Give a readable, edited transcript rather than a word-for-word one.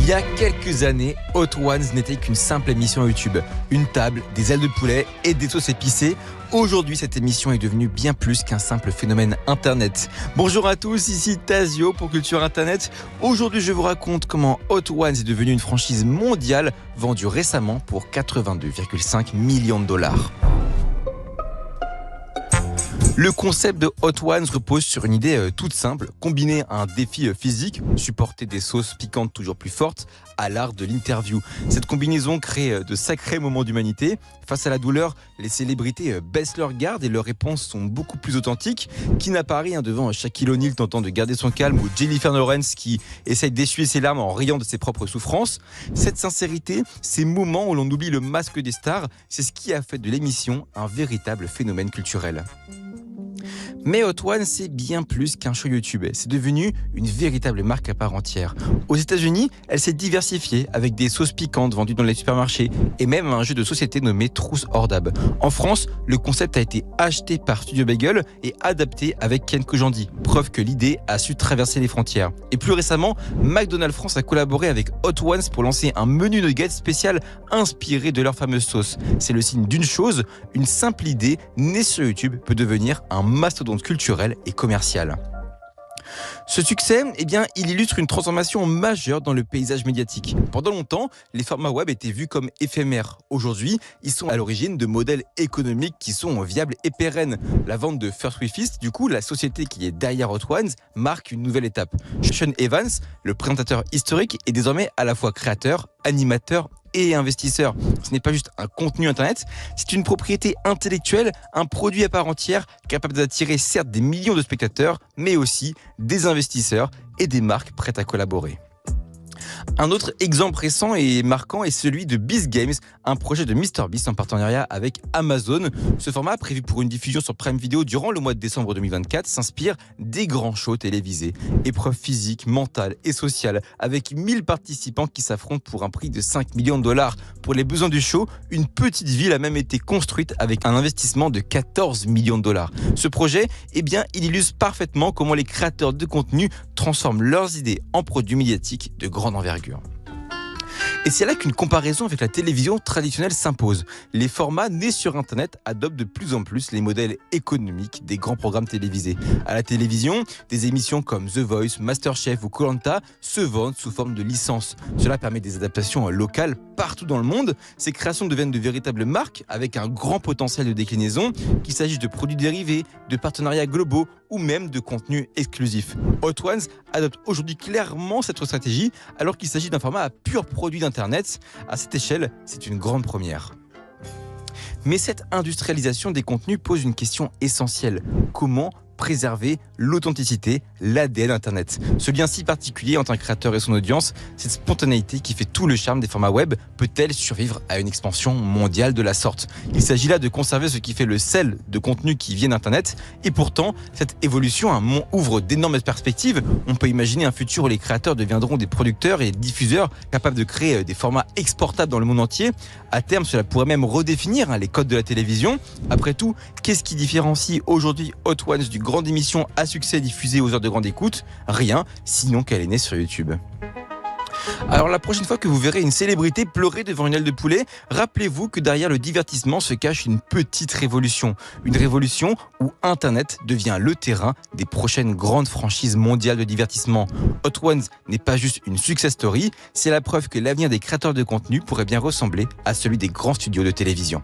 y a quelques années, Hot Ones n'était qu'une simple émission YouTube. Une table, des ailes de poulet et des sauces épicées. Aujourd'hui, cette émission est devenue bien plus qu'un simple phénomène Internet. Bonjour à tous, ici Tazio pour Culture Internet. Aujourd'hui, je vous raconte comment Hot Ones est devenue une franchise mondiale vendue récemment pour 82,5 millions de dollars. Le concept de Hot Ones repose sur une idée toute simple, combiner un défi physique, supporter des sauces piquantes toujours plus fortes, à l'art de l'interview. Cette combinaison crée de sacrés moments d'humanité. Face à la douleur, les célébrités baissent leur garde et leurs réponses sont beaucoup plus authentiques. Qui n'a pas ri devant Shaquille O'Neal tentant de garder son calme ou Jennifer Lawrence qui essaye d'essuyer ses larmes en riant de ses propres souffrances. Cette sincérité, ces moments où l'on oublie le masque des stars, c'est ce qui a fait de l'émission un véritable phénomène culturel. Mais Hot Ones, c'est bien plus qu'un show YouTube. C'est devenu une véritable marque à part entière. Aux États-Unis, elle s'est diversifiée avec des sauces piquantes vendues dans les supermarchés et même un jeu de société nommé Truth or Dab. En France, le concept a été acheté par Studio Bagel et adapté avec Ken Kojandi. Preuve que l'idée a su traverser les frontières. Et plus récemment, McDonald's France a collaboré avec Hot Ones pour lancer un menu nuggets spécial inspiré de leur fameuse sauce. C'est le signe d'une chose, une simple idée née sur YouTube peut devenir un mastodonte culturel et commercial. Ce succès, il illustre une transformation majeure dans le paysage médiatique. Pendant longtemps, les formats web étaient vus comme éphémères. Aujourd'hui, ils sont à l'origine de modèles économiques qui sont viables et pérennes. La vente de First We Feast, du coup, la société qui est derrière Hot Ones, marque une nouvelle étape. Sean Evans, le présentateur historique, est désormais à la fois créateur, animateur et investisseur. Ce n'est pas juste un contenu internet, c'est une propriété intellectuelle, un produit à part entière capable d'attirer certes des millions de spectateurs, mais aussi des investisseurs et des marques prêtes à collaborer. Un autre exemple récent et marquant est celui de Beast Games, un projet de MrBeast en partenariat avec Amazon. Ce format, prévu pour une diffusion sur Prime Video durant le mois de décembre 2024, s'inspire des grands shows télévisés. Épreuves physiques, mentales et sociales, avec 1000 participants qui s'affrontent pour un prix de 5 millions de dollars. Pour les besoins du show, une petite ville a même été construite avec un investissement de 14 millions de dollars. Ce projet, il illustre parfaitement comment les créateurs de contenu transforment leurs idées en produits médiatiques de grande envergure. Et c'est là qu'une comparaison avec la télévision traditionnelle s'impose. Les formats nés sur Internet adoptent de plus en plus les modèles économiques des grands programmes télévisés. À la télévision, des émissions comme The Voice, MasterChef ou Koh-Lanta se vendent sous forme de licence. Cela permet des adaptations locales partout dans le monde. Ces créations deviennent de véritables marques avec un grand potentiel de déclinaison, qu'il s'agisse de produits dérivés, de partenariats globaux ou même de contenus exclusifs. Hot Ones adopte aujourd'hui clairement cette stratégie alors qu'il s'agit d'un format à pur produit d'Internet. À cette échelle, c'est une grande première. Mais cette industrialisation des contenus pose une question essentielle. Comment préserver l'authenticité, l'ADN Internet. Ce lien si particulier entre un créateur et son audience, cette spontanéité qui fait tout le charme des formats web, peut-elle survivre à une expansion mondiale de la sorte ? Il s'agit là de conserver ce qui fait le sel de contenus qui viennent d'Internet, et pourtant, cette évolution ouvre d'énormes perspectives. On peut imaginer un futur où les créateurs deviendront des producteurs et diffuseurs capables de créer des formats exportables dans le monde entier. À terme, cela pourrait même redéfinir les codes de la télévision. Après tout, qu'est-ce qui différencie aujourd'hui Hot Ones du grande émission à succès diffusée aux heures de grande écoute? Rien, sinon qu'elle est née sur YouTube. Alors la prochaine fois que vous verrez une célébrité pleurer devant une aile de poulet, rappelez-vous que derrière le divertissement se cache une petite révolution. Une révolution où Internet devient le terrain des prochaines grandes franchises mondiales de divertissement. Hot Ones n'est pas juste une success story, c'est la preuve que l'avenir des créateurs de contenu pourrait bien ressembler à celui des grands studios de télévision.